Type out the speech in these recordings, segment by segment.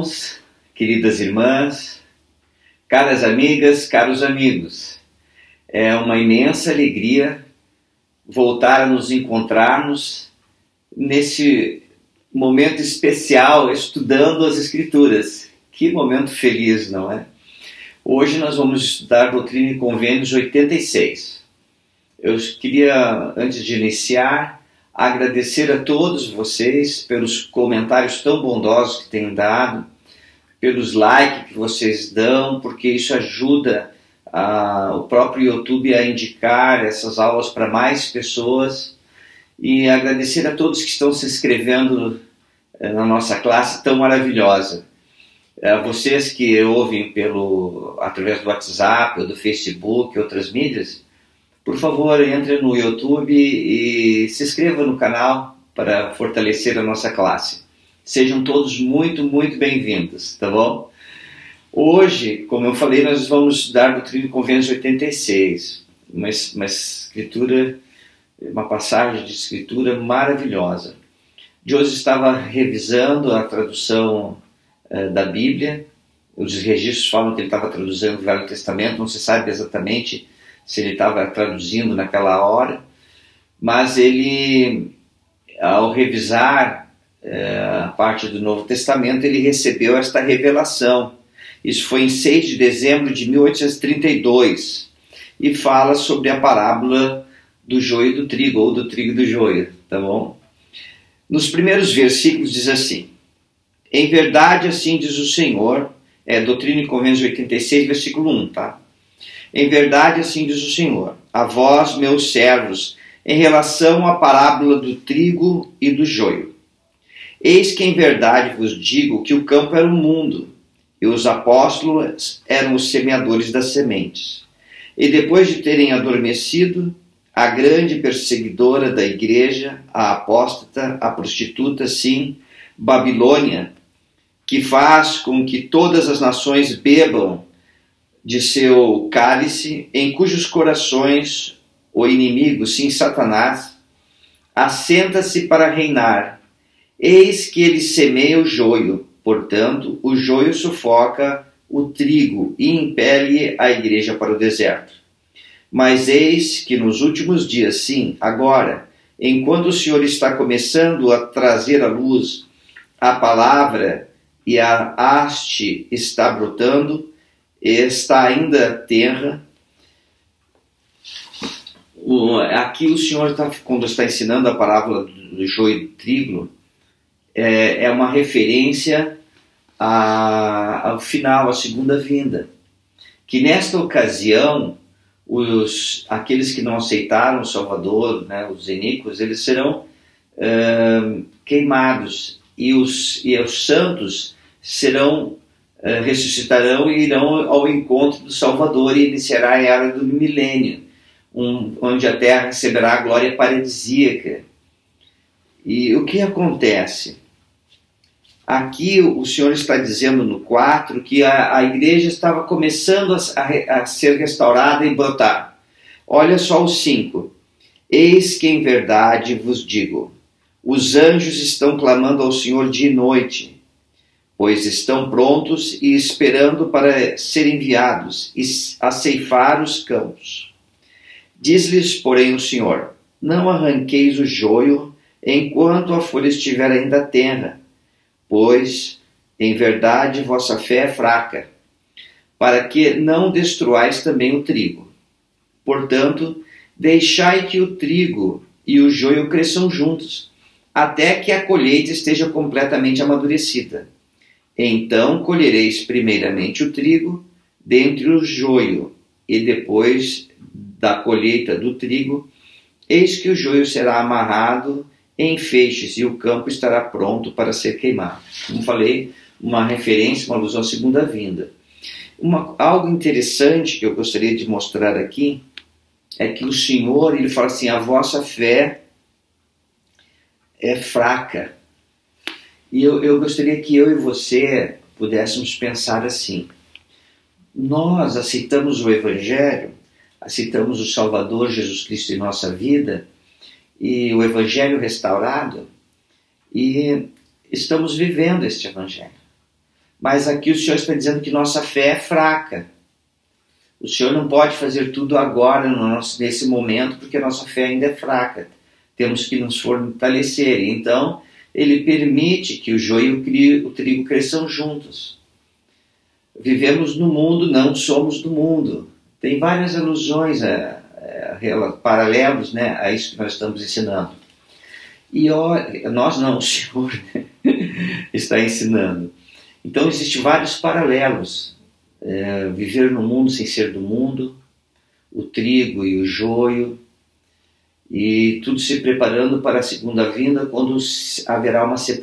irmãos, queridas irmãs, caras amigas, caros amigos. É uma imensa alegria voltar a nos encontrarmos nesse momento especial estudando as Escrituras. Que momento feliz, não é? Hoje nós vamos estudar Doutrina e Convênios 86. Eu queria, antes de iniciar, agradecer a todos vocês pelos comentários tão bondosos que têm dado, pelos likes que vocês dão, porque isso ajuda o próprio YouTube a indicar essas aulas para mais pessoas, e agradecer a todos que estão se inscrevendo na nossa classe tão maravilhosa. Vocês que ouvem através do WhatsApp, ou do Facebook, outras mídias, por favor, entre no YouTube e se inscreva no canal para fortalecer a nossa classe. Sejam todos muito, muito bem-vindos, tá bom? Hoje, como eu falei, nós vamos estudar Doutrina e Convênios 86, uma passagem de escritura maravilhosa. Hoje estava revisando a tradução da Bíblia. Os registros falam que ele estava traduzindo o Velho Testamento, não se sabe exatamente se ele estava traduzindo naquela hora, mas ele, ao revisar a parte do Novo Testamento, ele recebeu esta revelação. Isso foi em 6 de dezembro de 1832, e fala sobre a parábola do joio e do trigo, ou do trigo e do joio, tá bom? Nos primeiros versículos diz assim: em verdade, assim diz o Senhor, Doutrina e Convênios 86, versículo 1, tá? Em verdade, assim diz o Senhor, a vós, meus servos, em relação à parábola do trigo e do joio. Eis que em verdade vos digo que o campo era o mundo, e os apóstolos eram os semeadores das sementes. E depois de terem adormecido, a grande perseguidora da igreja, a apóstata, a prostituta, sim, Babilônia, que faz com que todas as nações bebam de seu cálice, em cujos corações o inimigo, sim, Satanás, assenta-se para reinar. Eis que ele semeia o joio, portanto, o joio sufoca o trigo e impele a igreja para o deserto. Mas eis que nos últimos dias, sim, agora, enquanto o Senhor está começando a trazer à luz a palavra e a haste está brotando, está ainda tenra. Aqui o Senhor, quando está ensinando a parábola do joio e do trigo, é uma referência ao final, à segunda vinda. Que nesta ocasião, aqueles que não aceitaram o Salvador, né, os iníquos, eles serão queimados, e os santos ressuscitarão e irão ao encontro do Salvador, e iniciará a era do milênio, onde a terra receberá a glória paradisíaca. E o que acontece? Aqui o Senhor está dizendo no 4 que a igreja estava começando a ser restaurada e brotar. Olha só o 5. Eis que em verdade vos digo, os anjos estão clamando ao Senhor dia e noite, pois estão prontos e esperando para serem enviados a ceifar os campos. Diz-lhes, porém, o Senhor, não arranqueis o joio enquanto a folha estiver ainda tenra, pois, em verdade, vossa fé é fraca, para que não destruais também o trigo. Portanto, deixai que o trigo e o joio cresçam juntos, até que a colheita esteja completamente amadurecida. Então colhereis primeiramente o trigo, dentre o joio, e depois da colheita do trigo, eis que o joio será amarrado em feixes, e o campo estará pronto para ser queimado. Como falei, uma referência, uma alusão à segunda vinda. Algo interessante que eu gostaria de mostrar aqui é que o Senhor, ele fala assim, a vossa fé é fraca. E eu gostaria que eu e você pudéssemos pensar assim: nós aceitamos o Evangelho, aceitamos o Salvador Jesus Cristo em nossa vida, e o Evangelho restaurado, e estamos vivendo este Evangelho. Mas aqui o Senhor está dizendo que nossa fé é fraca. O Senhor não pode fazer tudo agora, nesse momento, porque a nossa fé ainda é fraca. Temos que nos fortalecer. Então, Ele permite que o joio e o trigo cresçam juntos. Vivemos no mundo, não somos do mundo. Tem várias alusões, paralelos, né, a isso que nós estamos ensinando. E nós não, o Senhor está ensinando. Então, existem vários paralelos. Viver no mundo sem ser do mundo, o trigo e o joio, e tudo se preparando para a segunda vinda, quando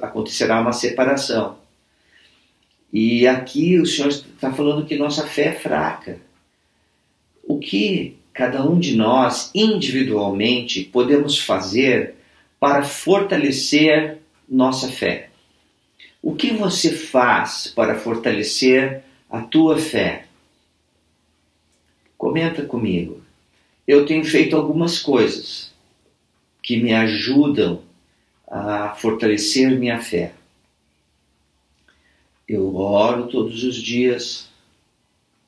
acontecerá uma separação. E aqui o Senhor está falando que nossa fé é fraca. O que cada um de nós, individualmente, podemos fazer para fortalecer nossa fé? O que você faz para fortalecer a tua fé? Comenta comigo. Eu tenho feito algumas coisas que me ajudam a fortalecer minha fé. Eu oro todos os dias,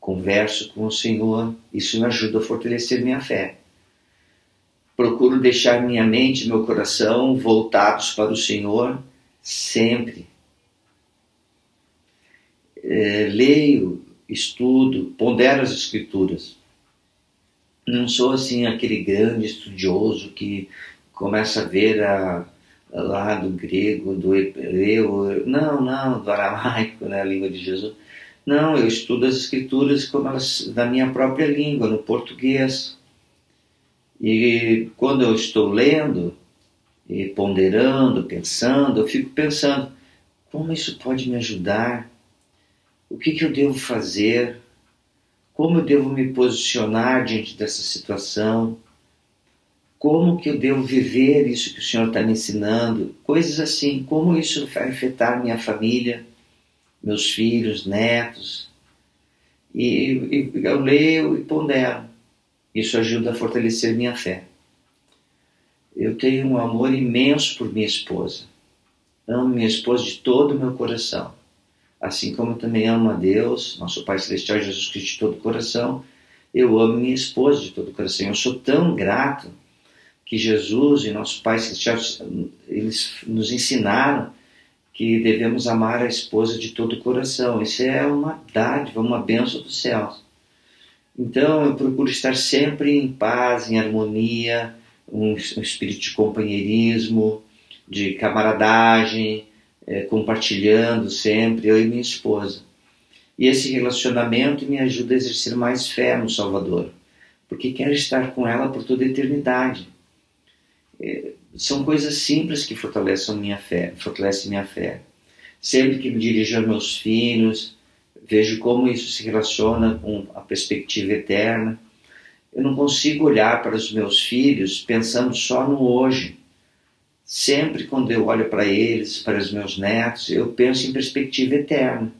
converso com o Senhor, isso me ajuda a fortalecer minha fé. Procuro deixar minha mente e meu coração voltados para o Senhor sempre. Leio, estudo, pondero as Escrituras. Não sou assim aquele grande estudioso que começa a ver lá do grego, do hebreu, não, do aramaico, né, a língua de Jesus. Não, eu estudo as Escrituras como elas, na minha própria língua, no português. E quando eu estou lendo, e ponderando, pensando, eu fico pensando, como isso pode me ajudar? O que eu devo fazer? Como eu devo me posicionar diante dessa situação? Como que eu devo viver isso que o Senhor está me ensinando? Coisas assim, como isso vai afetar minha família, meus filhos, netos. E eu leio e pondero. Isso ajuda a fortalecer minha fé. Eu tenho um amor imenso por minha esposa. Amo minha esposa de todo o meu coração. Assim como eu também amo a Deus, nosso Pai Celestial, Jesus Cristo, de todo o coração, eu amo minha esposa de todo o coração. Eu sou tão grato que Jesus e nosso Pai Celestial, eles nos ensinaram que devemos amar a esposa de todo o coração. Isso é uma dádiva, uma bênção dos céus. Então eu procuro estar sempre em paz, em harmonia, um espírito de companheirismo, de camaradagem, compartilhando sempre, eu e minha esposa. E esse relacionamento me ajuda a exercer mais fé no Salvador, porque quero estar com ela por toda a eternidade. São coisas simples que fortalecem minha fé. Sempre que me dirijo aos meus filhos, vejo como isso se relaciona com a perspectiva eterna. Eu não consigo olhar para os meus filhos pensando só no hoje. Sempre quando eu olho para eles, para os meus netos, eu penso em perspectiva eterna,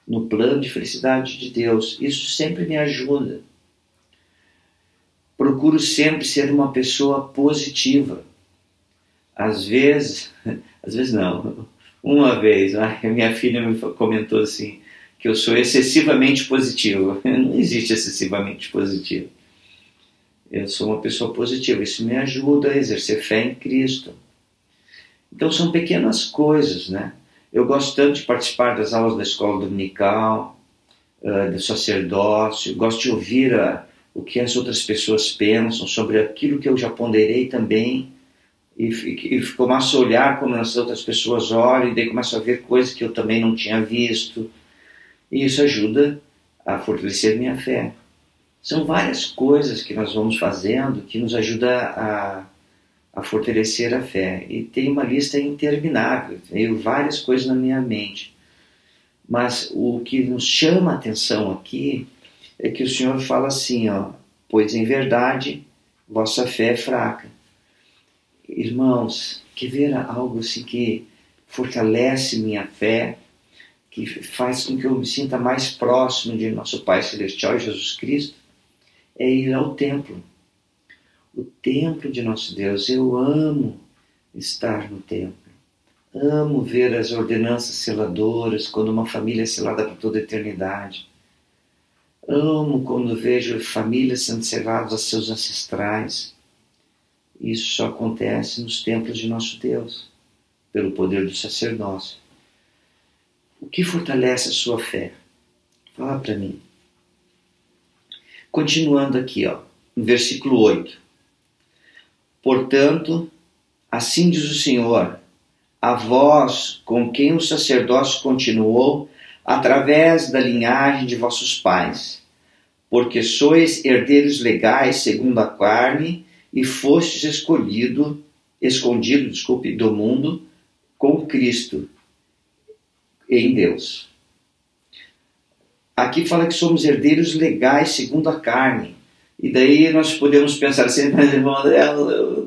no plano de felicidade de Deus. Isso sempre me ajuda. Procuro sempre ser uma pessoa positiva. Às vezes não. Uma vez, a minha filha me comentou assim, que eu sou excessivamente positivo. Não existe excessivamente positivo. Eu sou uma pessoa positiva. Isso me ajuda a exercer fé em Cristo. Então são pequenas coisas, né? Eu gosto tanto de participar das aulas da escola dominical, do sacerdócio. Gosto de ouvir o que as outras pessoas pensam sobre aquilo que eu já ponderei também. E começo a olhar como as outras pessoas olham, e daí começo a ver coisas que eu também não tinha visto. E isso ajuda a fortalecer minha fé. São várias coisas que nós vamos fazendo que nos ajuda a fortalecer a fé. E tem uma lista interminável, tenho várias coisas na minha mente. Mas o que nos chama a atenção aqui é que o Senhor fala assim, pois em verdade vossa fé é fraca. Irmãos, quer ver algo assim que fortalece minha fé, que faz com que eu me sinta mais próximo de nosso Pai Celestial, Jesus Cristo, é ir ao templo. O templo de nosso Deus. Eu amo estar no templo. Amo ver as ordenanças seladoras, quando uma família é selada para toda a eternidade. Amo quando vejo famílias sendo seladas a seus ancestrais. Isso só acontece nos templos de nosso Deus, pelo poder do sacerdócio. O que fortalece a sua fé? Fala para mim. Continuando aqui, no versículo 8. Portanto, assim diz o Senhor, a vós com quem o sacerdócio continuou, através da linhagem de vossos pais, porque sois herdeiros legais segundo a carne, e fostes escondido do mundo com Cristo em Deus. Aqui fala que somos herdeiros legais segundo a carne. E daí nós podemos pensar assim, mas irmão,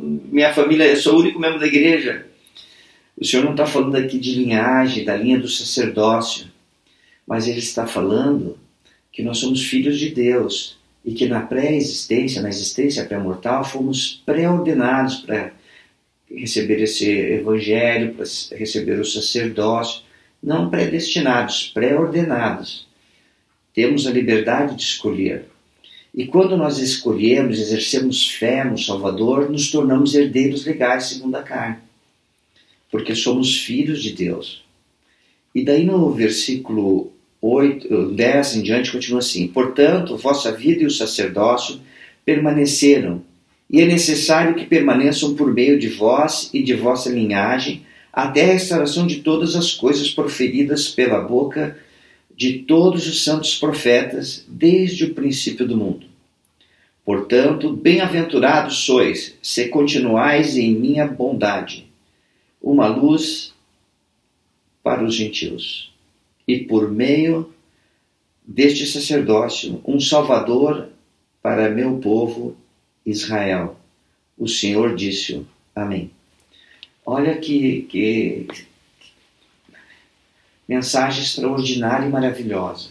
minha família, eu sou o único membro da igreja. O Senhor não está falando aqui de linhagem, da linha do sacerdócio, mas Ele está falando que nós somos filhos de Deus e que na pré-existência, na existência pré-mortal, fomos pré-ordenados para receber esse evangelho, para receber o sacerdócio, não predestinados, pré-ordenados. Temos a liberdade de escolher. E quando nós escolhemos, exercemos fé no Salvador, nos tornamos herdeiros legais segundo a carne. Porque somos filhos de Deus. E daí no versículo 10 em diante continua assim: portanto, vossa vida e o sacerdócio permaneceram, e é necessário que permaneçam por meio de vós e de vossa linhagem, até a restauração de todas as coisas proferidas pela boca de todos os santos profetas, desde o princípio do mundo. Portanto, bem-aventurados sois, se continuais em minha bondade, uma luz para os gentios, e por meio deste sacerdócio, um salvador para meu povo Israel. O Senhor disse: Amém. Olha que mensagem extraordinária e maravilhosa.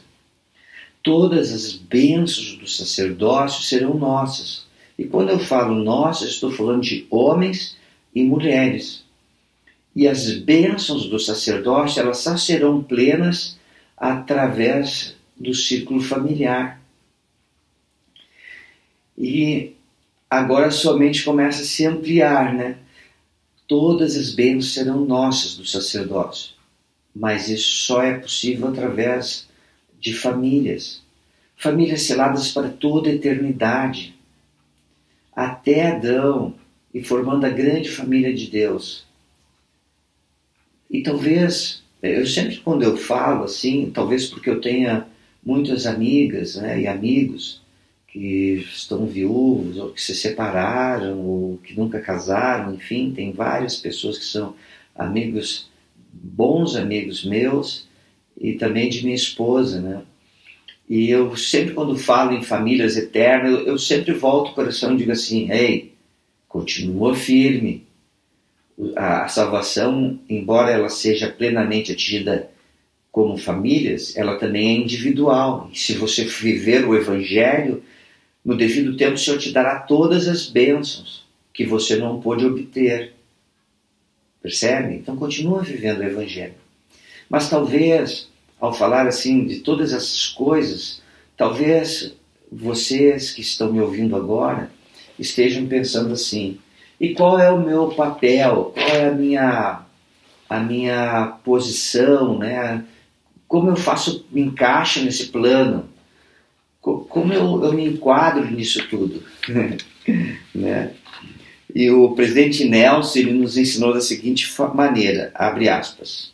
Todas as bênçãos do sacerdócio serão nossas. E quando eu falo nossas, estou falando de homens e mulheres. E as bênçãos do sacerdócio, elas só serão plenas através do círculo familiar. E agora somente começa a se ampliar, né? Todas as bênçãos serão nossas do sacerdócio. Mas isso só é possível através de famílias. Famílias seladas para toda a eternidade. Até Adão, e formando a grande família de Deus. E talvez, eu sempre quando eu falo assim, talvez porque eu tenha muitas amigas, né, e amigos que estão viúvos, ou que se separaram, ou que nunca casaram, enfim, tem várias pessoas que são amigos, bons amigos meus, e também de minha esposa, né? E eu sempre quando falo em famílias eternas, eu sempre volto o coração e digo assim: ei, continua firme. A salvação, embora ela seja plenamente atingida como famílias, ela também é individual. E se você viver o Evangelho, no devido tempo o Senhor te dará todas as bênçãos que você não pôde obter. Percebe? Então continua vivendo o Evangelho. Mas talvez, ao falar assim de todas essas coisas, talvez vocês que estão me ouvindo agora estejam pensando assim: e qual é o meu papel? Qual é a minha posição, né? Como eu me encaixo nesse plano? Como eu me enquadro nisso tudo? Né? E o presidente Nelson, ele nos ensinou da seguinte maneira, abre aspas.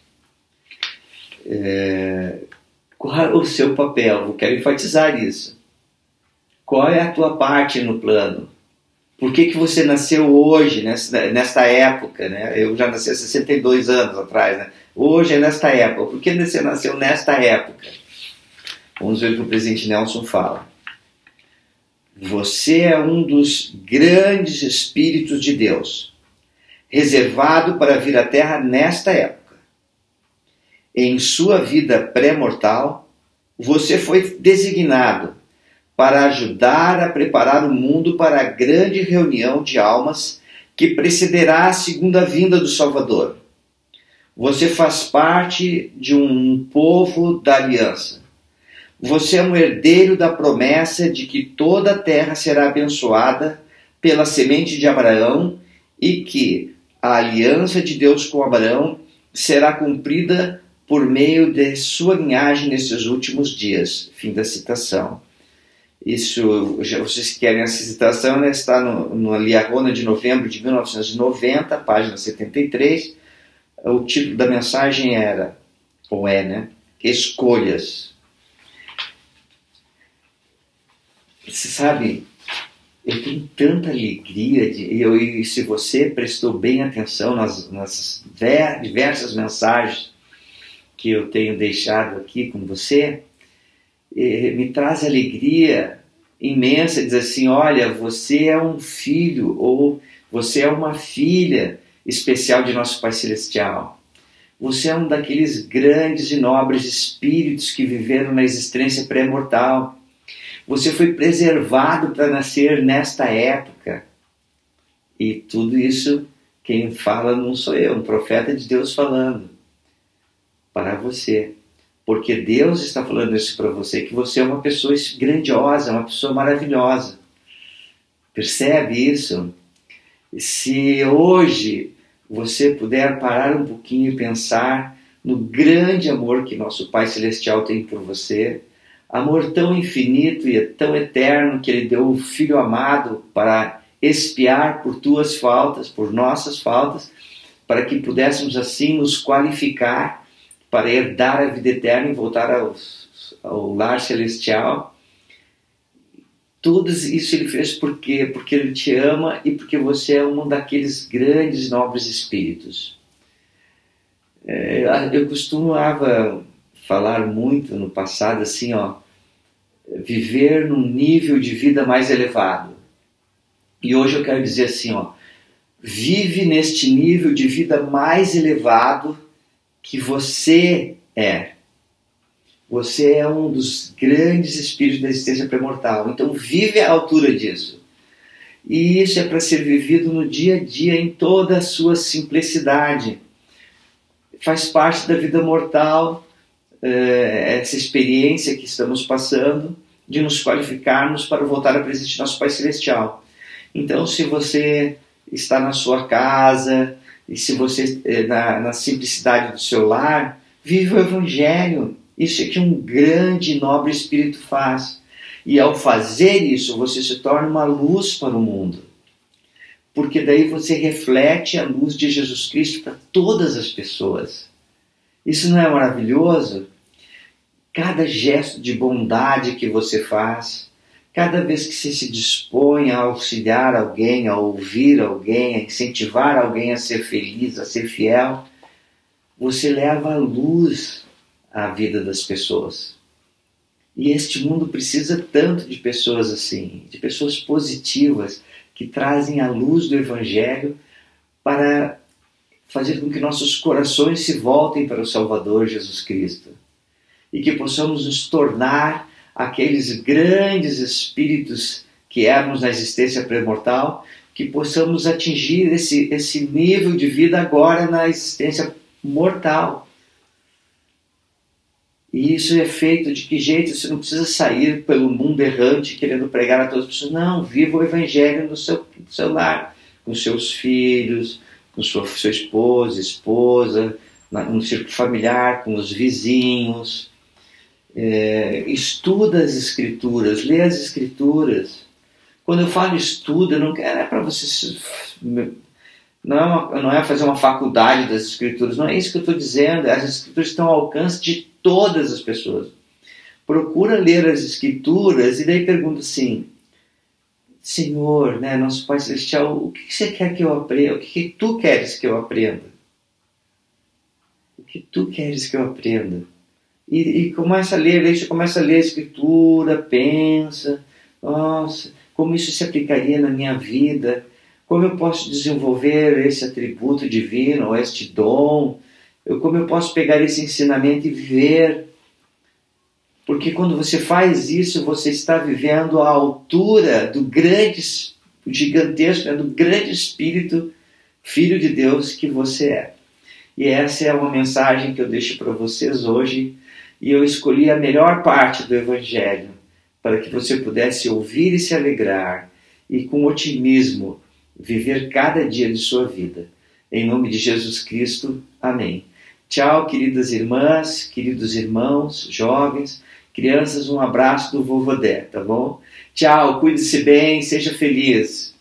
Qual é o seu papel? Eu quero enfatizar isso. Qual é a tua parte no plano? Por que você nasceu hoje, nesta época? Né? Eu já nasci há 62 anos atrás. Né? Hoje é nesta época. Por que você nasceu nesta época? Vamos ver o que o presidente Nelson fala. Você é um dos grandes espíritos de Deus, reservado para vir à Terra nesta época. Em sua vida pré-mortal, você foi designado para ajudar a preparar o mundo para a grande reunião de almas que precederá a segunda vinda do Salvador. Você faz parte de um povo da aliança. Você é um herdeiro da promessa de que toda a terra será abençoada pela semente de Abraão e que a aliança de Deus com Abraão será cumprida por meio de sua linhagem nesses últimos dias. Fim da citação. Isso, vocês querem essa citação, né? Está no Liahona de novembro de 1990, página 73. O título da mensagem era, ou é, né? Escolhas. Você sabe, eu tenho tanta alegria, e se você prestou bem atenção nas diversas mensagens que eu tenho deixado aqui com você, me traz alegria imensa dizer assim, olha, você é um filho ou você é uma filha especial de nosso Pai Celestial. Você é um daqueles grandes e nobres espíritos que viveram na existência pré-mortal. Você foi preservado para nascer nesta época. E tudo isso, quem fala não sou eu, um profeta de Deus falando para você. Porque Deus está falando isso para você, que você é uma pessoa grandiosa, uma pessoa maravilhosa. Percebe isso? Se hoje você puder parar um pouquinho e pensar no grande amor que nosso Pai Celestial tem por você, amor tão infinito e tão eterno que Ele deu o Filho amado para expiar por tuas faltas, por nossas faltas, para que pudéssemos assim nos qualificar para herdar a vida eterna e voltar ao lar celestial. Tudo isso Ele fez por quê? Porque Ele te ama e porque você é um daqueles grandes nobres espíritos. Eu costumava falar muito no passado assim, viver num nível de vida mais elevado. E hoje eu quero dizer assim, vive neste nível de vida mais elevado que você é. Você é um dos grandes espíritos da existência pré-mortal. Então vive à altura disso. E isso é para ser vivido no dia a dia em toda a sua simplicidade. Faz parte da vida mortal, essa experiência que estamos passando de nos qualificarmos para voltar à presença de nosso Pai Celestial. Então, se você está na sua casa, e se você, na simplicidade do seu lar, vive o Evangelho. Isso é que um grande e nobre espírito faz. E ao fazer isso, você se torna uma luz para o mundo. Porque daí você reflete a luz de Jesus Cristo para todas as pessoas. Isso não é maravilhoso? Cada gesto de bondade que você faz, cada vez que você se dispõe a auxiliar alguém, a ouvir alguém, a incentivar alguém a ser feliz, a ser fiel, você leva a luz à vida das pessoas. E este mundo precisa tanto de pessoas assim, de pessoas positivas, que trazem a luz do Evangelho para fazer com que nossos corações se voltem para o Salvador Jesus Cristo. E que possamos nos tornar aqueles grandes espíritos que éramos na existência pré-mortal, que possamos atingir esse nível de vida agora na existência mortal. E isso é feito de que jeito? Você não precisa sair pelo mundo errante querendo pregar a todas as pessoas. Não, viva o Evangelho no seu lar, com seus filhos, com sua esposa, no círculo familiar, com os vizinhos. Estuda as Escrituras, lê as Escrituras. Quando eu falo estuda, não é para você... Não é fazer uma faculdade das Escrituras, não é isso que eu estou dizendo. As Escrituras estão ao alcance de todas as pessoas. Procura ler as Escrituras e daí pergunta assim, Senhor, nosso Pai Celestial, o que você quer que eu aprenda? O que tu queres que eu aprenda? O que tu queres que eu aprenda? E começa a ler, aí você começa a ler a Escritura, pensa, nossa, como isso se aplicaria na minha vida? Como eu posso desenvolver esse atributo divino, ou este dom? Como eu posso pegar esse ensinamento e viver? Porque quando você faz isso, você está vivendo à altura do grande, gigantesco, do grande Espírito, Filho de Deus que você é. E essa é uma mensagem que eu deixo para vocês hoje, e eu escolhi a melhor parte do Evangelho, para que você pudesse ouvir e se alegrar, e com otimismo viver cada dia de sua vida. Em nome de Jesus Cristo, amém. Tchau, queridas irmãs, queridos irmãos, jovens, crianças, um abraço do Vovô Dé, tá bom? Tchau, cuide-se bem, seja feliz.